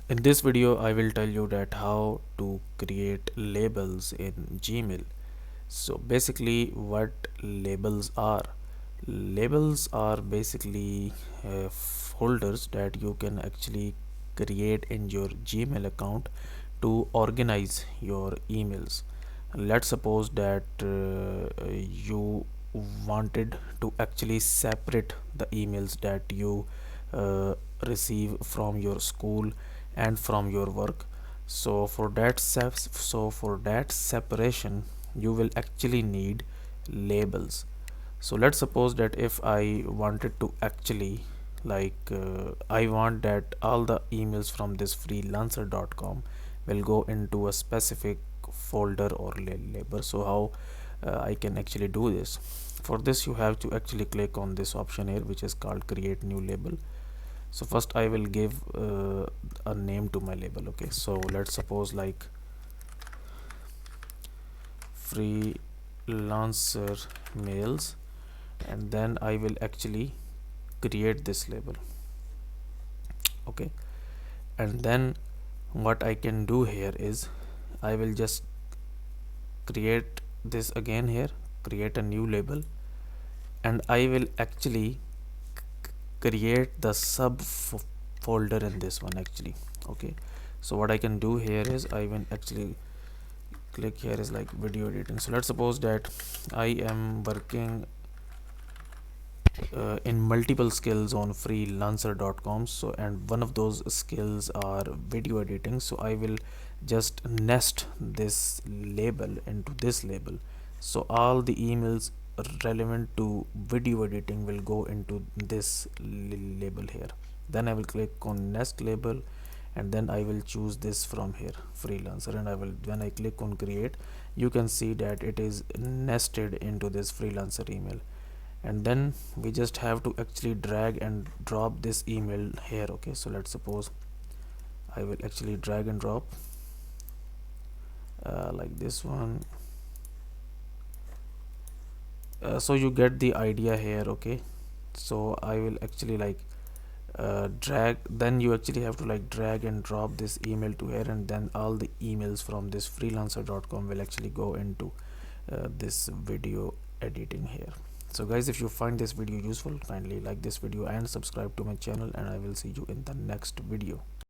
In this video, I will tell you that how to create labels in Gmail. So basically what labels are. Labels are basically folders that you can actually create in your Gmail account to organize your emails. Let's suppose that you wanted to actually separate the emails that you uh, receive from your school and from your work. So for that separation you will actually need labels. So let's suppose that if I wanted to actually I want that all the emails from this freelancer.com will go into a specific folder or label. So how I can actually do this? For this you have to actually click on this option here, which is called create new label. So first I will give a name to my label. Okay, so let's suppose like freelancer mails, and then I will actually create this label. Okay, and then what I can do here is I will just create this again here, create a new label, and I will actually create the sub folder in this one actually. Okay, so what I can do here is I will actually click here is like video editing. So let's suppose that I am working in multiple skills on freelancer.com, so and one of those skills are video editing. So I will just nest this label into this label, so all the emails relevant to video editing will go into this label here. Then I will click on nest label, and then I will choose this from here, freelancer, and I will, when I click on create, you can see that it is nested into this freelancer email. And then we just have to actually drag and drop this email here. Okay, so let's suppose I will actually drag and drop like this one. So you get the idea here. Okay, so I will actually drag, then you actually have to like drag and drop this email to here, and then all the emails from this freelancer.com will actually go into this video editing here. So guys, if you find this video useful, kindly like this video and subscribe to my channel, and I will see you in the next video.